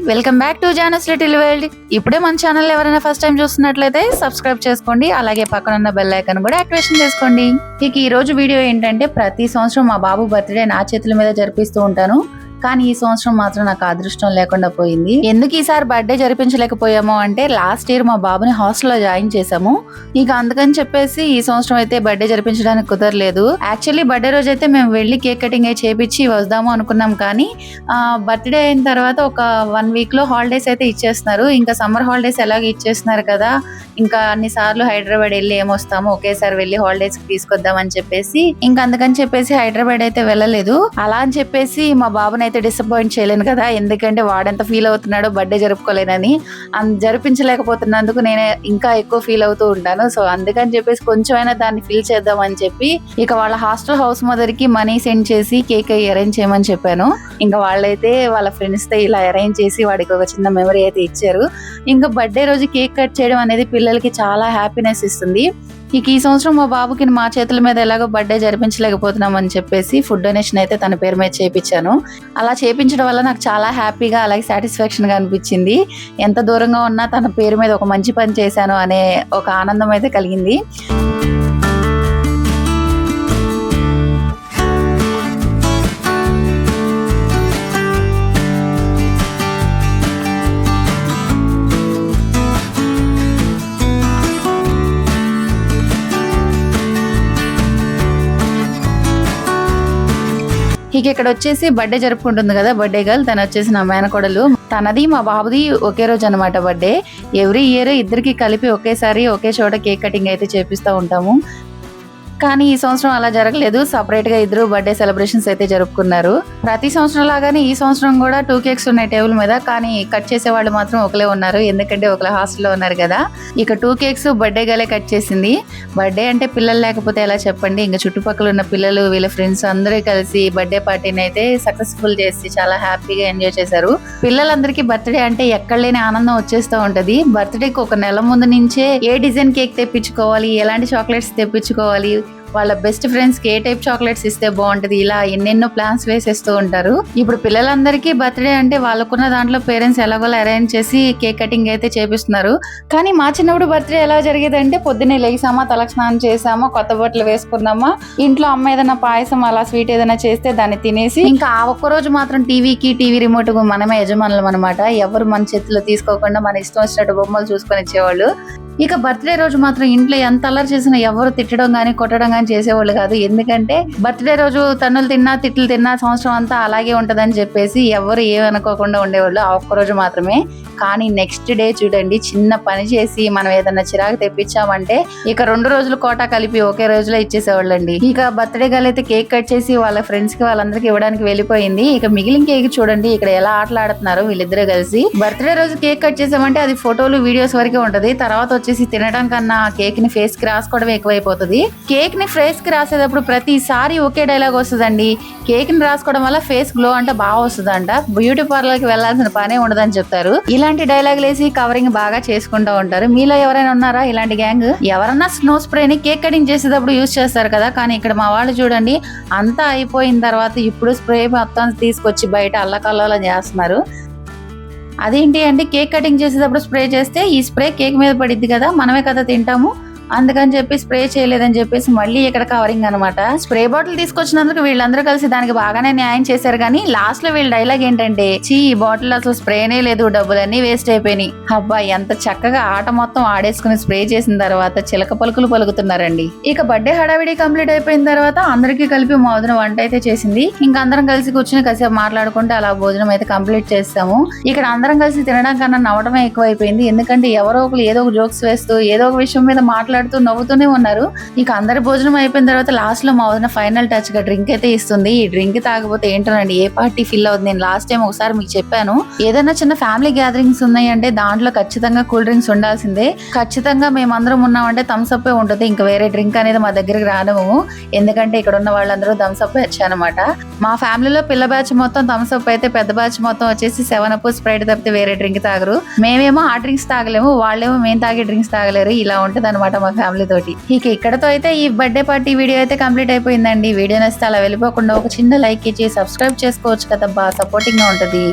Welcome back to Jana's little world. ఇప్పుడే మన channel ఎవరైనా ఫస్ట్ టైం చూస్తున్నట్లయితే సబ్స్క్రైబ్ చేసుకోండి, అలాగే పక్కన ఉన్న బెల్ ఐకాన్ కూడా యాక్టివేషన్ చేసుకోండి. ఇక ఈ రోజు వీడియో ఏంటంటే, ప్రతి సంవత్సరం మా బాబు బర్త్డే నా చేతుల మీద జరిపిస్తూ ఉంటాను. కానీ ఈ సంవత్సరం మాత్రం నాకు అదృష్టం లేకుండా పోయింది. ఎందుకు ఈసారి బర్త్డే జరిపించలేకపోయామో అంటే, లాస్ట్ ఇయర్ మా బాబుని హాస్టల్లో జాయిన్ చేసాము. ఇక అందుకని చెప్పేసి ఈ సంవత్సరం అయితే బర్త్డే జరిపించడానికి కుదరలేదు. యాక్చువల్లీ బర్త్డే రోజు అయితే మేము వెళ్ళి కేక్ కటింగ్ అయి చేపించి వద్దాము అనుకున్నాం. కానీ బర్త్డే అయిన తర్వాత ఒక 1 week లో హాలిడేస్ అయితే ఇచ్చేస్తున్నారు. ఇంకా సమ్మర్ హాలిడేస్ ఎలాగ ఇచ్చేస్తున్నారు కదా, ఇంకా అన్ని సార్లు హైదరాబాద్ వెళ్ళి ఏమొస్తాము, ఒకేసారి వెళ్ళి హాలిడేస్ కి తీసుకొద్దాం అని చెప్పేసి ఇంకా అందుకని చెప్పేసి హైదరాబాద్ అయితే వెళ్ళలేదు. అలా అని చెప్పేసి మా బాబుని అయితే డిసప్పాయింట్ చేయలేను కదా, ఎందుకంటే వాడెంత ఫీల్ అవుతున్నాడో బర్త్డే జరుపుకోలేనని. జరిపించలేకపోతున్నందుకు నేనే ఇంకా ఎక్కువ ఫీల్ అవుతూ ఉంటాను. సో అందుకని చెప్పేసి కొంచెమైనా దాన్ని ఫీల్ చేద్దాం అని చెప్పి ఇక వాళ్ళ హాస్టల్ హౌస్ మదర్ కి మనీ సెండ్ చేసి కేక్ అరేంజ్ చేయమని చెప్పాను. ఇంకా వాళ్ళైతే వాళ్ళ ఫ్రెండ్స్ తో ఇలా అరేంజ్ చేసి వాడికి ఒక చిన్న మెమరీ అయితే ఇచ్చారు. ఇంకా బర్త్డే రోజు కేక్ కట్ చేయడం అనేది పిల్లలకి చాలా హ్యాపీనెస్ ఇస్తుంది. ఇక ఈ సంవత్సరం మా బాబుకి మా చేతుల మీద ఎలాగో బర్త్డే జరిపించలేకపోతున్నాం అని చెప్పేసి ఫుడ్ డొనేషన్ అయితే తన పేరు మీద చేయించాను. అలా చేయించడం వల్ల నాకు చాలా హ్యాపీగా, అలాగే సాటిస్ఫాక్షన్ గా అనిపించింది. ఎంత దూరంగా ఉన్నా తన పేరు మీద ఒక మంచి పని చేశాను అనే ఒక ఆనందం అయితే కలిగింది. ఇక ఇక్కడ వచ్చేసి బర్త్డే జరుపుకుంటుంది కదా బర్త్డే గర్ల్, తను వచ్చేసి నా మేనకోడలు. తనది మా బాబుది ఒకే రోజు అనమాట బర్త్డే. ఎవ్రీ ఇయర్ ఇద్దరికి కలిపి ఒకేసారి ఒకే చోట కేక్ కటింగ్ అయితే చేపిస్తూ ఉంటాము. కానీ ఈ సంవత్సరం అలా జరగలేదు. సపరేట్ గా ఇద్దరు బర్త్డే సెలబ్రేషన్స్ అయితే జరుపుకున్నారు. ప్రతి సంవత్సరం లాగానే ఈ సంవత్సరం కూడా 2 కేక్స్ ఉన్నాయి టేబుల్ మీద. కానీ కట్ చేసే వాళ్ళు మాత్రం ఒకలే ఉన్నారు, ఎందుకంటే ఒకలే హాస్టల్లో ఉన్నారు కదా. ఇక 2 కేక్స్ బర్త్డే గలే కట్ చేసింది. బర్త్డే అంటే పిల్లలు లేకపోతే ఎలా చెప్పండి. ఇంకా చుట్టుపక్కల ఉన్న పిల్లలు, వీళ్ళ ఫ్రెండ్స్ అందరూ కలిసి బర్త్డే పార్టీని అయితే సక్సెస్ఫుల్ చేసి చాలా హ్యాపీగా ఎంజాయ్ చేశారు. పిల్లలందరికీ బర్త్డే అంటే ఎక్కడ లేని ఆనందం వచ్చేస్తూ ఉంటది. బర్త్డేకి ఒక నెల ముందు నుంచే ఏ డిజైన్ కేక్ తెప్పించుకోవాలి, ఎలాంటి చాక్లెట్స్ తెప్పించుకోవాలి, వాళ్ళ బెస్ట్ ఫ్రెండ్స్ కి ఏ టైప్ చాక్లెట్స్ ఇస్తే బాగుంటది, ఇలా ఎన్నెన్నో ప్లాన్స్ వేసేస్తూ ఉంటారు. ఇప్పుడు పిల్లలందరికీ బర్త్డే అంటే వాళ్ళకున్న దాంట్లో పేరెంట్స్ ఎలాగోలా అరేంజ్ చేసి కేక్ కటింగ్ అయితే చేపిస్తున్నారు. కానీ మా చిన్నప్పుడు బర్త్డే ఎలా జరిగేదంటే, పొద్దున్నే లేసామా, తలకు స్నానం చేసామా, కొత్త బట్టలు వేసుకున్నామా, ఇంట్లో అమ్మ ఏదైనా పాయసం అలా స్వీట్ ఏదైనా చేస్తే దాన్ని తినేసి ఇంకా ఆ ఒక్కరోజు మాత్రం టీవీ రిమోట్ కు మనమే యజమానులం అనమాట. ఎవరు మన చేతిలో తీసుకోకుండా మన ఇష్టం వచ్చినట్టు బొమ్మలు చూసుకొని ఇచ్చేవాళ్ళు. ఇక బర్త్డే రోజు మాత్రం ఇంట్లో ఎంత అల్లరి చేసినా ఎవరు తిట్టడం గానీ కొట్టడం గానీ చేసేవాళ్ళు కాదు. ఎందుకంటే బర్త్డే రోజు తన్నులు తిన్నా తిట్లు తిన్నా సంవత్సరం అంతా అలాగే ఉంటదని చెప్పేసి ఎవరు ఏమనుకోకుండా ఉండేవాళ్ళు ఆ ఒక్కరోజు మాత్రమే. కానీ నెక్స్ట్ డే చూడండి, చిన్న పని చేసి మనం ఏదన్నా చిరాకు తెప్పించామంటే ఇక 2 రోజులు కోటా కలిపి ఒకే రోజులో ఇచ్చేసేవాళ్ళండి. ఇక బర్త్డే గర్ల్ అయితే కేక్ కట్ చేసి వాళ్ళ ఫ్రెండ్స్ కి వాళ్ళందరికి ఇవ్వడానికి వెళ్ళిపోయింది. ఇక మిగిలిన కేక్ చూడండి ఇక్కడ ఎలా ఆటలాడుతున్నారు వీళ్ళిద్దరే కలిసి. బర్త్డే రోజు కేక్ కట్ చేసామంటే అది ఫోటోలు వీడియోస్ వరకే ఉంటది. తర్వాత వచ్చేసి తినడం కన్నా కేక్ ని ఫేస్ కి రాసుకోవడం ఎక్కువైపోతుంది. కేక్ ని ఫేస్ కి రాసేటప్పుడు ప్రతిసారి ఒకే డైలాగ్ వస్తుందండి, కేక్ ని రాసుకోవడం వల్ల ఫేస్ గ్లో అంటే బాగా వస్తుందంట, బ్యూటీ పార్లర్ కి వెళ్లాల్సిన పనే ఉండదని చెప్తారు. ఇలాంటి డైలాగ్ లేసి కవరింగ్ బాగా చేసుకుంటూ ఉంటారు. మీలో ఎవరైనా ఉన్నారా ఇలాంటి గ్యాంగ్? ఎవరన్నా స్నో స్ప్రే ని కేక్ కటింగ్ చేసేటప్పుడు యూజ్ చేస్తారు కదా, కానీ ఇక్కడ మా వాళ్ళు చూడండి అంతా అయిపోయిన తర్వాత ఇప్పుడు స్ప్రే మొత్తం తీసుకొచ్చి బయట అల్లకల్లోలా చేస్తున్నారు. అదేంటి అంటే, కేక్ కటింగ్ చేసేటప్పుడు స్ప్రే చేస్తే ఈ స్ప్రే కేక్ మీద పడిద్ది కదా, మనమే కదా తింటాము, అందుకని చెప్పి స్ప్రే చేయలేదని చెప్పేసి మళ్ళీ ఇక్కడ కవరింగ్ అనమాట. స్ప్రే బాటిల్ తీసుకొచ్చినందుకు వీళ్ళందరూ కలిసి దానికి బాగానే న్యాయం చేశారు. కానీ లాస్ట్ లో వీళ్ళ డైలాగ్ ఏంటంటే, ఈ బాటిల్ అసలు స్ప్రేనే లేదు, డబ్బులన్నీ వేస్ట్ అయిపోయినాయి. అబ్బా, ఎంత చక్కగా ఆట మొత్తం ఆడేసుకుని స్ప్రే చేసిన తర్వాత చిలక పలుకులు పలుకుతున్నారండి. ఇక బర్త్డే హడావిడి కంప్లీట్ అయిపోయిన తర్వాత అందరికీ కలిపి మా వదిన వంట అయితే చేసింది. ఇంకా అందరం కలిసి కూర్చుని కాసేపు మాట్లాడుకుంటే అలా భోజనం అయితే కంప్లీట్ చేస్తాము. ఇక్కడ అందరం కలిసి తినడం కన్నా నవ్వడమే ఎక్కువైపోయింది. ఎందుకంటే ఎవరో ఒకరు ఏదో ఒక జోక్స్ వేస్తూ ఏదో ఒక విషయం మీద మాట్లాడుతూ నవ్వుతూనే ఉన్నారు. ఇక అందరి భోజనం అయిపోయిన తర్వాత లాస్ట్ లో మా వదిన ఫైనల్ టచ్ గా డ్రింక్ అయితే ఇస్తుంది. ఈ డ్రింక్ తాగకపోతే ఏంటోనండి ఏ పార్టీ ఫిల్ అవుతుంది. నేను లాస్ట్ టైం ఒకసారి మీకు చెప్పాను, ఏదైనా చిన్న ఫ్యామిలీ గ్యాదరింగ్స్ ఉన్నాయంటే దాంట్లో ఖచ్చితంగా కూల్ డ్రింక్స్ ఉండాల్సిందే. ఖచ్చితంగా మేమందరం ఉన్నామంటే థమ్స్ అప్ ఉంటుంది, ఇంకా వేరే డ్రింక్ అనేది మా దగ్గరికి రానివ్వము. ఎందుకంటే ఇక్కడ ఉన్న వాళ్ళందరూ థమ్స్ అప్ వచ్చానమాట. మా ఫ్యామిలీలో పిల్ల బ్యాచ్ మొత్తం థమ్స్ అప్ అయితే, పెద్ద బ్యాచ్ మొత్తం వచ్చేసి 7 స్ప్రైట్ తప్పితే వేరే డ్రింక్ తాగరు. మేమేమో ఆ డ్రింక్స్ తాగలేము, వాళ్ళేమో మేము తాగే డ్రింక్స్ తాగలేరు. ఇలా ఉంటది అనమాట మా ఫ్యామిలీ తోటి. ఇక ఇక్కడతో అయితే ఈ బర్త్డే పార్టీ వీడియో అయితే కంప్లీట్ అయిపోయిందండి. వీడియో నచ్చితే అలా వెళ్ళిపోకుండా ఒక చిన్న లైక్ ఇచ్చి సబ్స్క్రైబ్ చేసుకోవచ్చు కదా, బాగా సపోర్టింగ్ గా ఉంటది.